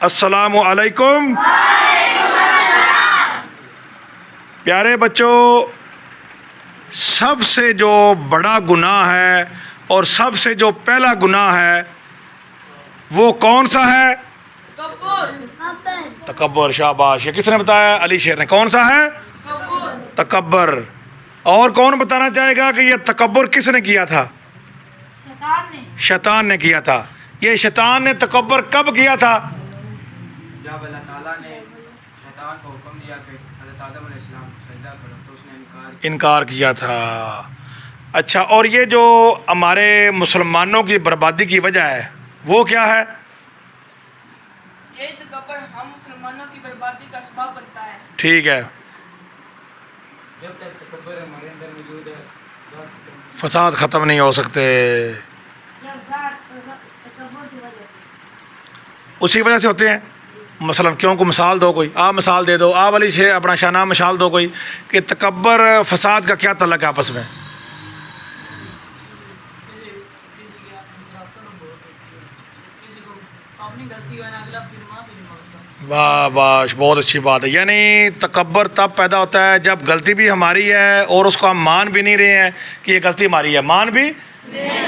السلام علیکم۔ پیارے بچوں، سب سے جو بڑا گناہ ہے اور سب سے جو پہلا گناہ ہے وہ کون سا ہے؟ تکبر۔ شاباش، یہ کس نے بتایا؟ علی شیر نے۔ کون سا ہے؟ تکبر۔ اور کون بتانا چاہے گا کہ یہ تکبر کس نے کیا تھا؟ شیطان نے کیا تھا۔ یہ شیطان نے تکبر کب کیا تھا؟ جب اللہ تعالیٰ نے شیطان کو حکم دیا کہ حضرت آدم علیہ السلام کو سجدہ کرو تو اس نے انکار کیا تھا۔ اچھا، اور یہ جو ہمارے مسلمانوں کی بربادی کی وجہ ہے وہ کیا ہے؟ یہ تکبر ہم مسلمانوں کی بربادی کا سبب بنتا ہے۔ ٹھیک ہے، جب تک تکبر ہمارے اندر موجود ہے فساد ختم نہیں ہو سکتے۔ اسی وجہ سے ہوتے ہیں۔ مثلا کیوں کو مثال دو، کوئی آپ مثال دے دو، آپ علی سے اپنا شاہ نام مثال دو کوئی، کہ تکبر فساد کا کیا تعلق ہے آپس میں؟ واہ واہ، بہت اچھی بات ہے۔ یعنی تکبر تب پیدا ہوتا ہے جب غلطی بھی ہماری ہے اور اس کو ہم مان بھی نہیں رہے ہیں کہ یہ غلطی ہماری ہے۔ مان بھی،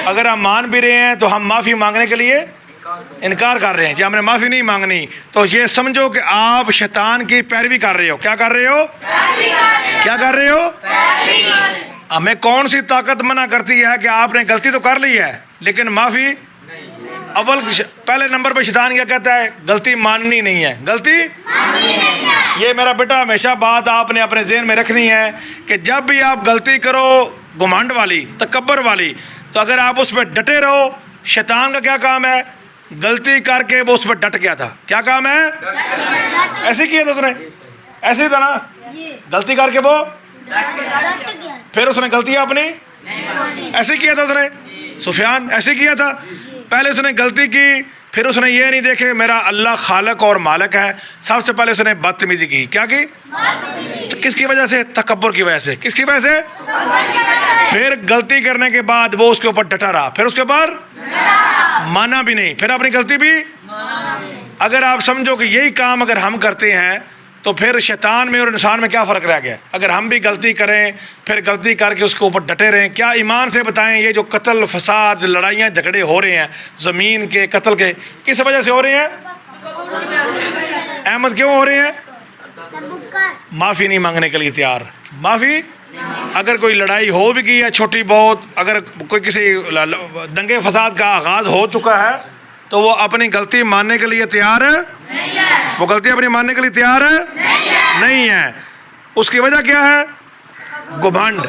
اگر ہم مان بھی رہے ہیں تو ہم معافی مانگنے کے لیے انکار کر رہے ہیں کہ ہم نے معافی نہیں مانگنی، تو یہ سمجھو کہ آپ شیطان کی پیروی کر رہے ہو۔ کیا کر رہے ہو؟ کیا کر رہے ہو؟ ہمیں کون سی طاقت منع کرتی ہے کہ آپ نے غلطی تو کر لی ہے لیکن معافی؟ پہلے نمبر پہ شیطان کیا کہتا ہے؟ غلطی ماننی نہیں ہے، غلطی۔ یہ میرا بیٹا ہمیشہ بات آپ نے اپنے ذہن میں رکھنی ہے کہ جب بھی آپ غلطی کرو گھمنڈ والی، تکبر والی، تو اگر آپ اس پہ ڈٹے رہو، شیطان کا کیا کام ہے؟ غلطی کر کے وہ اس پہ ڈٹ گیا تھا۔ کیا کام ہے؟ ایسے کیا تھا اس نے، ایسے ہی تھا نا، غلطی کر کے وہ پھر اس نے غلطی اپنی ایسے کیا تھا۔ اس نے سفیان ایسے کیا تھا، پہلے اس نے غلطی کی، پھر اس نے یہ نہیں دیکھے میرا اللہ خالق اور مالک ہے، سب سے پہلے اس نے بدتمیزی کی۔ کیا کی؟ کس کی وجہ سے؟ تکبر کی وجہ سے۔ کس کی وجہ سے؟ پھر غلطی کرنے کے بعد وہ اس کے اوپر ڈٹا رہا، پھر اس کے اوپر مانا بھی نہیں، پھر اپنی غلطی بھی۔ اگر آپ سمجھو کہ یہی کام اگر ہم کرتے ہیں تو پھر شیطان میں اور انسان میں کیا فرق رہ گیا؟ اگر ہم بھی غلطی کریں پھر غلطی کر کے اس کے اوپر ڈٹے رہیں، کیا ایمان سے بتائیں یہ جو قتل فساد لڑائیاں جھگڑے ہو رہے ہیں زمین کے قتل کے، کس وجہ سے ہو رہے ہیں؟ احمد کیوں ہو رہے ہیں؟ معافی نہیں مانگنے کے لیے تیار۔ معافی، اگر کوئی لڑائی ہو بھی کی ہے چھوٹی بہت، اگر کوئی کسی دنگے فساد کا آغاز ہو چکا ہے تو وہ اپنی غلطی ماننے کے لیے تیار ہے؟ وہ غلطی اپنی ماننے کے لیے تیار ہے؟ نہیں ہے۔ اس کی وجہ کیا ہے؟ گھمنڈ۔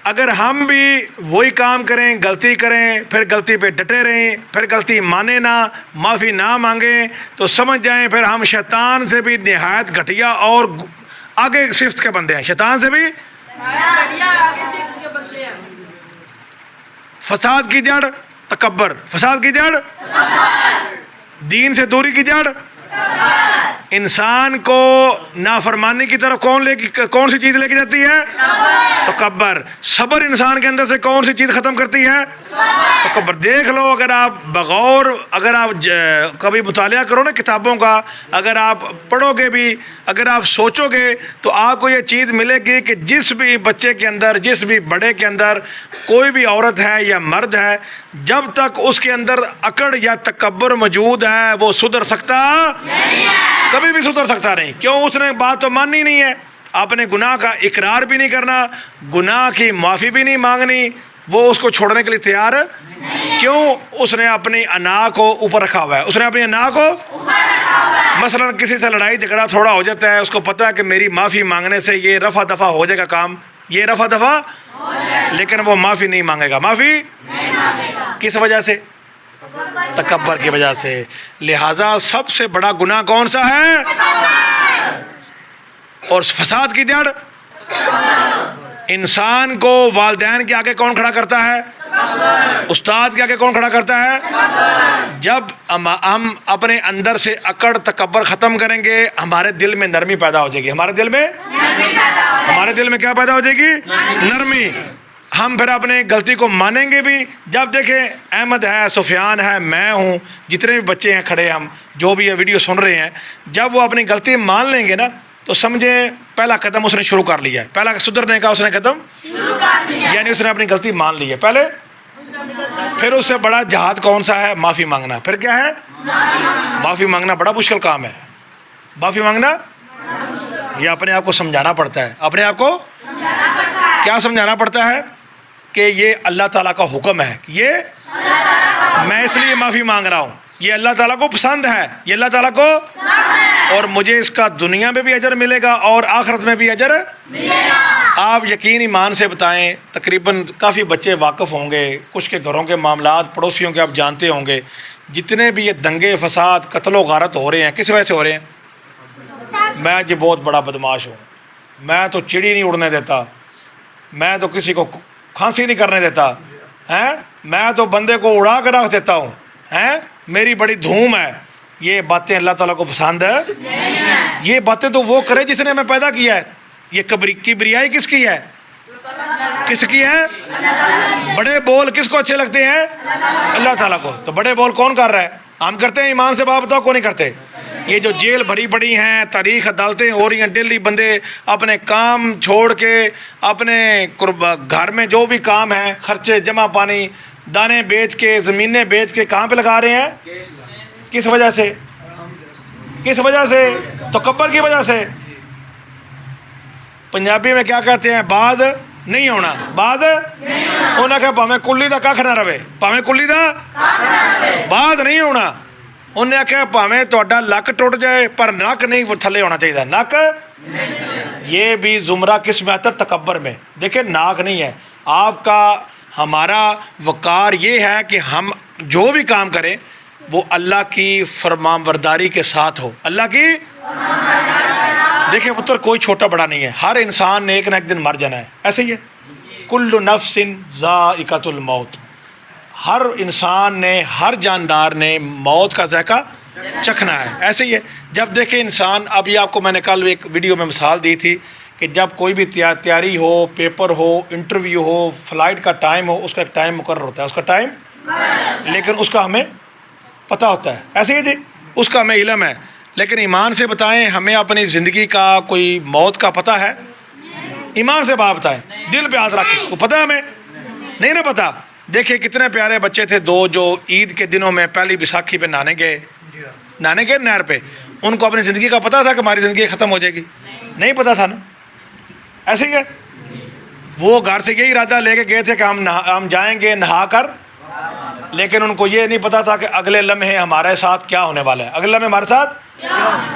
اگر ہم بھی وہی کام کریں، غلطی کریں، پھر غلطی پہ ڈٹے رہیں، پھر غلطی مانے نہ، معافی نہ مانگیں، تو سمجھ جائیں پھر ہم شیطان سے بھی نہایت گھٹیا اور آگے صفت کے بندے ہیں۔ شیطان سے بھی فساد کی جڑ تکبر، فساد کی جڑ دین سے دوری کی جڑ، انسان کو نافرمانی کی طرف کون سی چیز لے کے جاتی ہے؟ تکبر۔ صبر انسان کے اندر سے کون سی چیز ختم کرتی ہے؟ تکبر۔ دیکھ لو، اگر آپ بغور، اگر آپ کبھی مطالعہ کرو نا کتابوں کا، اگر آپ پڑھو گے بھی، اگر آپ سوچو گے تو آپ کو یہ چیز ملے گی کہ جس بھی بچے کے اندر، جس بھی بڑے کے اندر، کوئی بھی عورت ہے یا مرد ہے، جب تک اس کے اندر اکڑ یا تکبر موجود ہے وہ سدھر سکتا نہیں ہے، کبھی بھی سدھر سکتا نہیں۔ کیوں؟ اس نے بات تو ماننی نہیں ہے، اپنے گناہ کا اقرار بھی نہیں کرنا، گناہ کی معافی بھی نہیں مانگنی، وہ اس کو چھوڑنے کے لیے تیار کیوں؟ اس نے اپنی انا کو اوپر رکھا ہوا ہے، اس نے اپنی انا کو مثلا کسی سے لڑائی جھگڑا تھوڑا ہو جاتا ہے، اس کو پتہ ہے کہ میری معافی مانگنے سے یہ رفع دفع ہو جائے گا کام، یہ رفع دفع، لیکن وہ معافی نہیں مانگے گا۔ معافی کس وجہ سے؟ تکبر کی وجہ سے۔ لہٰذا سب سے بڑا گناہ کون سا ہے؟ اور فساد کی جڑ انسان کو والدین کے آگے کون کھڑا کرتا ہے؟ استاد کے آگے کون کھڑا کرتا ہے؟ جب ہم اپنے اندر سے اکڑ تکبر ختم کریں گے ہمارے دل میں نرمی پیدا ہو جائے گی۔ ہمارے دل میں کیا پیدا ہو جائے گی؟ نرمی۔ ہم پھر اپنے غلطی کو مانیں گے بھی. جب دیکھیں احمد ہے, سفیان ہے, میں ہوں, جتنے بھی بچے ہیں کھڑے, ہم جو بھی یہ ویڈیو سن رہے ہیں, جب وہ اپنی غلطی مان لیں گے نا تو سمجھیں پہلا قدم اس نے شروع کر لیا ہے. پہلا سدھرنے کا اس نے قدم یعنی اس نے اپنی غلطی مان لی ہے پہلے. پھر اس سے بڑا جہاد کون سا ہے؟ معافی مانگنا. پھر کیا ہے؟ معافی مانگنا بڑا مشکل کام ہے. معافی مانگنا یہ اپنے آپ کو سمجھانا پڑتا ہے. اپنے آپ کو کیا سمجھانا پڑتا ہے؟ کہ یہ اللہ تعالیٰ کا حکم ہے, یہ میں اس لیے معافی مانگ رہا ہوں, یہ اللہ تعالیٰ کو پسند ہے, یہ اللہ تعالیٰ کو, اور مجھے اس کا دنیا میں بھی اجر ملے گا اور آخرت میں بھی اجر ملے گا. آپ یقین ایمان سے بتائیں, تقریباً کافی بچے واقف ہوں گے, کچھ کے گھروں کے معاملات پڑوسیوں کے آپ جانتے ہوں گے, جتنے بھی یہ دنگے فساد قتل و غارت ہو رہے ہیں کس وجہ سے ہو رہے ہیں؟ میں جی بہت بڑا بدماش ہوں, میں تو چڑی نہیں اڑنے دیتا, میں تو کسی کو کھانسی نہیں کرنے دیتا ہیں, میں تو بندے کو اڑا کر رکھ دیتا ہوں ہیں, میری بڑی دھوم ہے. یہ باتیں اللہ تعالیٰ کو پسند ہے؟ یہ باتیں تو وہ کرے جس نے ہمیں پیدا کیا ہے. یہ کبریائی کس کی ہے؟ کس کی ہے؟ بڑے بول کس کو اچھے لگتے ہیں؟ اللہ تعالیٰ کو. تو بڑے بول کون کر رہا ہے؟ ہم کرتے ہیں. ایمان سے بات بتاؤ, کون نہیں کرتے؟ یہ جو جیل بھری پڑی ہیں, تاریخ عدالتیں ہو رہی ہیں, ڈیلی بندے اپنے کام چھوڑ کے اپنے گھر میں جو بھی کام ہے, خرچے جمع پانی, دانے بیچ کے, زمینیں بیچ کے کہاں پہ لگا رہے ہیں؟ کس وجہ سے؟ کس وجہ سے؟ تکبر کی وجہ سے. پنجابی میں کیا کہتے ہیں؟ باز نہیں ہونا. باز انہوں نے کہا پاویں کلی دا کھ نہ رہے, پاویں کلی دا باز نہیں ہونا. انہوں نے آخیا پاویں تہاڈا لک ٹوٹ جائے پر نک نہیں تھلے ہونا چاہیے. نک یہ بھی زمرہ کس میں آتا ہے؟ تکبر میں. دیکھیں ناک نہیں ہے آپ کا, ہمارا وقار یہ ہے کہ ہم جو بھی کام کریں وہ اللہ کی فرمانبرداری کے ساتھ ہو. اللہ کی دیکھیں پتر کوئی چھوٹا بڑا نہیں ہے, ہر انسان نے ایک نہ ایک دن مر جانا ہے. ایسے ہی ہے, کل نفس ذائقۃ الموت. ہر انسان نے, ہر جاندار نے موت کا ذائقہ چکھنا ہے. ایسے ہی ہے. جب دیکھیں انسان, اب یہ آپ کو میں نے کل ایک ویڈیو میں مثال دی تھی کہ جب کوئی بھی تیاری ہو, پیپر ہو, انٹرویو ہو, فلائٹ کا ٹائم ہو, اس کا ایک ٹائم مقرر ہوتا ہے, اس کا ٹائم, لیکن اس کا ہمیں پتہ ہوتا ہے. ایسے ہی جی, اس کا ہمیں علم ہے. لیکن ایمان سے بتائیں ہمیں اپنی زندگی کا کوئی موت کا پتہ ہے؟ ایمان سے بات بتائیں, دل پہ ہاتھ رکھیں, وہ پتہ ہمیں نہیں نا پتہ. دیکھیں کتنے پیارے بچے تھے دو جو عید کے دنوں میں پہلی بیساکھی پہ نہانے گئے نہر پہ. ان کو اپنی زندگی کا پتہ تھا کہ ہماری زندگی ختم ہو جائے گی؟ نہیں پتہ تھا نا. ایسے ہی ہے, وہ گھر سے یہی ارادہ لے کے گئے تھے کہ ہم جائیں گے نہا کر, لیکن ان کو یہ نہیں پتا تھا کہ اگلے لمحے ہمارے ساتھ کیا ہونے والا ہے. اگلے لمحے ہمارے ساتھ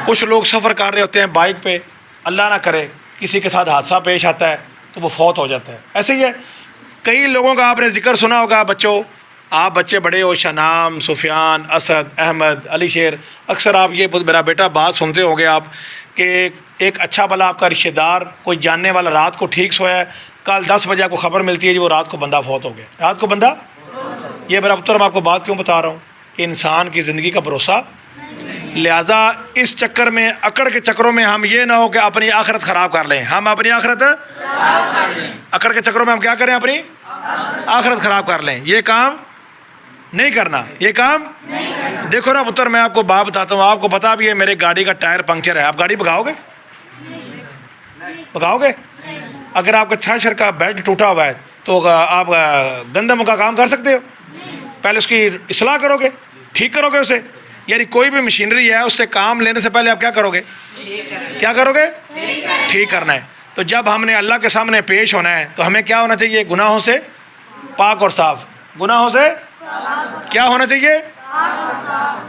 کچھ لوگ سفر کر رہے ہوتے ہیں بائک پہ, اللہ نہ کرے کسی کے ساتھ حادثہ پیش آتا ہے تو وہ فوت ہو جاتا ہے. ایسے ہی ہے. کئی لوگوں کا آپ نے ذکر سنا ہوگا, بچوں, آپ بچے بڑے ہو, شنام, سفیان, اسد, احمد, علی شیر, اکثر آپ یہ میرا بیٹا بات سنتے ہوں گے آپ کہ ایک اچھا بھلا آپ کا رشتہ دار کوئی جاننے والا رات کو ٹھیک سویا ہے, کل 10 بجے آپ کو خبر ملتی ہے جی وہ رات کو بندہ فوت ہو گیا. رات کو بندہ, یہ میرا پتر میں آپ کو بات کیوں بتا رہا ہوں کہ انسان کی زندگی کا بھروسہ. لہٰذا اس چکر میں, اکڑ کے چکروں میں ہم یہ نہ ہو کہ اپنی آخرت خراب کر لیں. ہم اپنی آخرت اکڑ کے چکروں میں ہم کیا کریں؟ اپنی آخرت خراب کر لیں. یہ کام نہیں کرنا, یہ کام دیکھو نا پتر, میں آپ کو بات بتاتا ہوں, آپ کو پتا بھی ہے میرے گاڑی کا ٹائر پنکچر ہے, آپ گاڑی بھگاؤ گے؟ بھگاؤ گے؟ اگر آپ کا تھریشر کا بیلٹ ٹوٹا ہوا ہے تو آپ گندم کا کام کر سکتے ہو؟ پہلے اس کی اصلاح کرو گے, ٹھیک کرو گے اسے. یعنی کوئی بھی مشینری ہے اس سے کام لینے سے پہلے آپ کیا کرو گے؟ کیا کرو گے؟ ٹھیک کرنا ہے. تو جب ہم نے اللہ کے سامنے پیش ہونا ہے تو ہمیں کیا ہونا چاہیے؟ گناہوں سے پاک اور صاف. گناہوں سے کیا ہونا چاہیے؟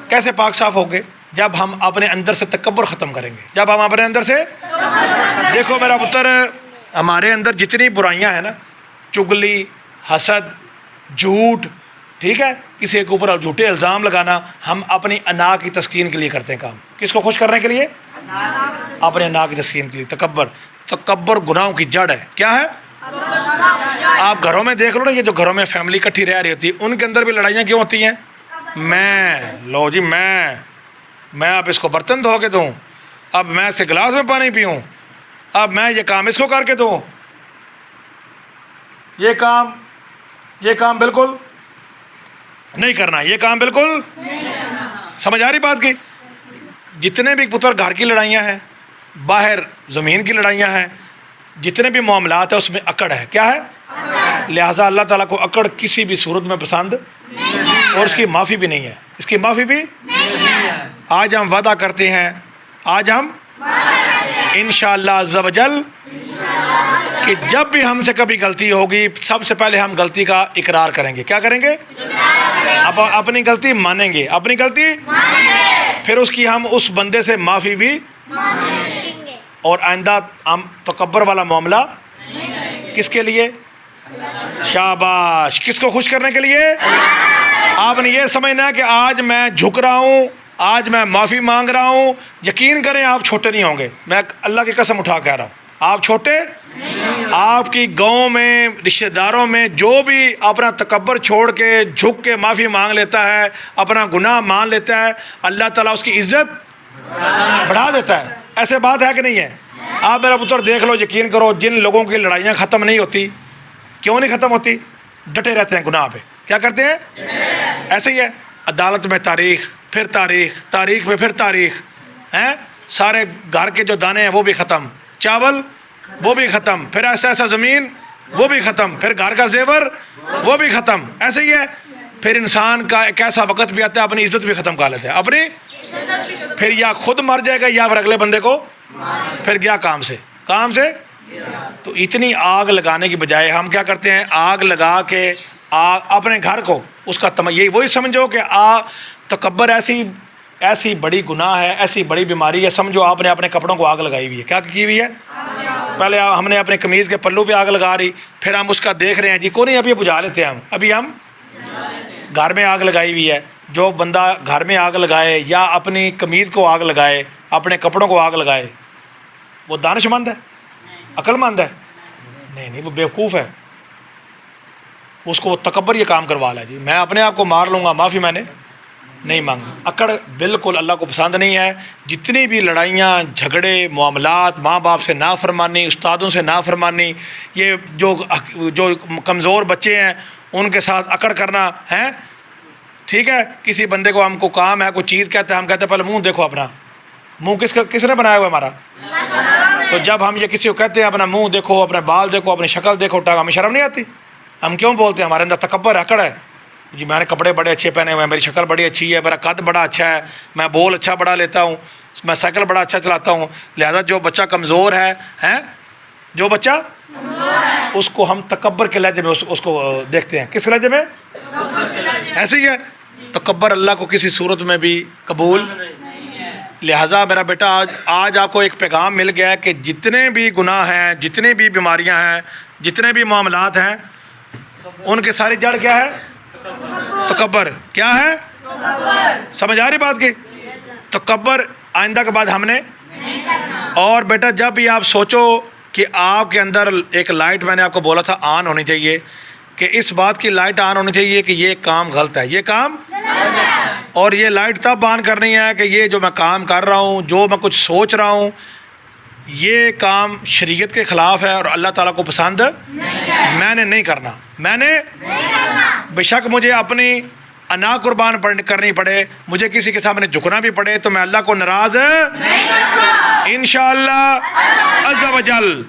کیسے پاک صاف ہوگے؟ جب ہم اپنے اندر سے تکبر ختم کریں گے. جب ہم اپنے اندر سے, دیکھو میرا پتر, ہمارے اندر جتنی برائیاں ہیں نا, چگلی, حسد, جھوٹ, ٹھیک ہے, کسی کے اوپر جھوٹے الزام لگانا, ہم اپنی انا کی تسکین کے لیے کرتے ہیں کام. کس کو خوش کرنے کے لیے؟ اپنے انا کی تسکین کے لیے. تکبر گناہوں کی جڑ ہے. کیا ہے؟ آپ گھروں میں دیکھ لو نا, یہ جو گھروں میں فیملی اکٹھی رہ رہی ہوتی ہے ان کے اندر بھی لڑائیاں کیوں ہوتی ہیں؟ میں لو جی, میں اب اس کو برتن دھو کے دوں, اب میں اس کے گلاس میں پانی پیوں, اب میں یہ کام اس کو کر کے دوں. یہ کام بالکل نہیں کرنا، یہ کام بالکل سمجھ آ رہی بات کی؟ جتنے بھی پتر گھر کی لڑائیاں ہیں، باہر زمین کی لڑائیاں ہیں، جتنے بھی معاملات ہیں اس میں اکڑ ہے. کیا ہے؟ لہٰذا اللہ تعالیٰ کو اکڑ کسی بھی صورت میں پسند اور اس کی معافی بھی نہیں ہے، اس کی معافی بھی. آج ہم وعدہ کرتے ہیں، آج ہم انشاءاللہ عز و جل کہ جب بھی ہم سے کبھی غلطی ہوگی سب سے پہلے ہم غلطی کا اقرار کریں گے. کیا کریں گے؟ اب اپنی غلطی مانیں گے، اپنی غلطی پھر اس کی ہم اس بندے سے معافی بھی، اور آئندہ ہم تکبر والا معاملہ کس کے لیے؟ شاباش، کس کو خوش کرنے کے لیے؟ آپ نے یہ سمجھنا ہے کہ آج میں جھک رہا ہوں، آج میں معافی مانگ رہا ہوں. یقین کریں آپ چھوٹے نہیں ہوں گے، میں اللہ کی قسم اٹھا کہہ رہا ہوں، آپ چھوٹے. آپ کی گاؤں میں، رشتہ داروں میں جو بھی اپنا تکبر چھوڑ کے جھک کے معافی مانگ لیتا ہے، اپنا گناہ مان لیتا ہے، اللہ تعالیٰ اس کی عزت بڑھا دیتا ہے. ایسے بات ہے کہ نہیں ہے؟ آپ میرا پتر دیکھ لو، یقین کرو، جن لوگوں کی لڑائیاں ختم نہیں ہوتی، کیوں نہیں ختم ہوتی؟ ڈٹے رہتے ہیں گناہ پہ. کیا کرتے ہیں؟ ایسے ہی ہے، عدالت میں تاریخ، پھر تاریخ، تاریخ میں پھر تاریخ ہیں. سارے گھر کے جو دانے ہیں وہ بھی ختم، چاول وہ بھی ختم، پھر ایسا ایسا زمین وہ بھی ختم، پھر گھر کا زیور وہ بھی ختم. ایسے ہی ہے. پھر انسان کا ایک ایسا وقت بھی آتا ہے اپنی عزت بھی ختم کر لیتا ہے، اپنی پھر یا خود مر جائے گا یا پھر اگلے بندے کو پھر گیا کام سے. تو اتنی آگ لگانے کی بجائے ہم کیا کرتے ہیں؟ آگ لگا کے اپنے گھر کو اس کا یہی وہی سمجھو کہ تکبر ایسی بڑی گناہ ہے، ایسی بڑی بیماری ہے، سمجھو آپ نے اپنے کپڑوں کو آگ لگائی ہوئی ہے. کیا کی ہوئی ہے؟ پہلے ہم نے اپنے قمیض کے پلو پہ آگ لگا رہی، پھر ہم اس کا دیکھ رہے ہیں جی کو نہیں، ابھی بجھا لیتے ہیں ابھی ہم گھر میں آگ لگائی ہوئی ہے. جو بندہ گھر میں آگ لگائے یا اپنی قمیض کو آگ لگائے، اپنے کپڑوں کو آگ لگائے، وہ دانش مند ہے؟ عقل مند ہے؟ نہیں، وہ بیوقوف ہے. اس کو وہ تکبر یہ کام کروا لا جی میں اپنے آپ کو مار لوں گا، معافی میں نے نہیں مانگی. اکڑ بالکل اللہ کو پسند نہیں ہے. جتنی بھی لڑائیاں، جھگڑے، معاملات، ماں باپ سے نافرمانی، استادوں سے نافرمانی، یہ جو کمزور بچے ہیں ان کے ساتھ اکڑ کرنا ہے. ٹھیک ہے، کسی بندے کو ہم کو کام ہے، کوئی چیز کہتے ہیں، ہم کہتے ہیں پہلے منہ دیکھو اپنا، منہ کس نے بنایا ہوا ہمارا؟ تو جب ہم یہ کسی کو کہتے ہیں اپنا منہ دیکھو، اپنے بال دیکھو، اپنی شکل دیکھو، ہمیں شرم نہیں آتی؟ ہم کیوں بولتے ہیں؟ ہمارے اندر تکبر اکڑ ہے جی. میں نے کپڑے بڑے اچھے پہنے ہوئے ہیں، میری شکل بڑی اچھی ہے، میرا قد بڑا اچھا ہے، میں بول اچھا بڑا لیتا ہوں، میں سائیکل بڑا اچھا چلاتا ہوں. لہذا جو بچہ کمزور ہے جو بچہ اس کو ہم تکبر کے لہجے میں اس کو دیکھتے ہیں. کس لہجے میں؟ ایسے ہی ہے. تکبر اللہ کو کسی صورت میں بھی قبول. لہٰذا میرا بیٹا آج آپ کو ایک پیغام مل گیا ہے کہ جتنے بھی گناہ ہیں، جتنے بھی بیماریاں ہیں، جتنے بھی معاملات ہیں، ان کے ساری جڑ کیا ہے؟ تکبر. کیا ہے؟ سمجھ آ رہی بات کی؟ تکبر آئندہ کے بعد ہم نے. اور بیٹا جب بھی آپ سوچو کہ آپ کے اندر ایک لائٹ، میں نے آپ کو بولا تھا آن ہونی چاہیے، کہ اس بات کی لائٹ آن ہونی چاہیے کہ یہ کام غلط ہے، یہ کام، اور یہ لائٹ تب آن کرنی ہے کہ یہ جو میں کام کر رہا ہوں، جو میں کچھ سوچ رہا ہوں، یہ کام شریعت کے خلاف ہے اور اللہ تعالیٰ کو پسند میں نے نہیں کرنا. میں نے بے شک مجھے اپنی انا قربان کرنی پڑے، مجھے کسی کے سامنے جھکنا بھی پڑے، تو میں اللہ کو ناراض انشاءاللہ عز و جل.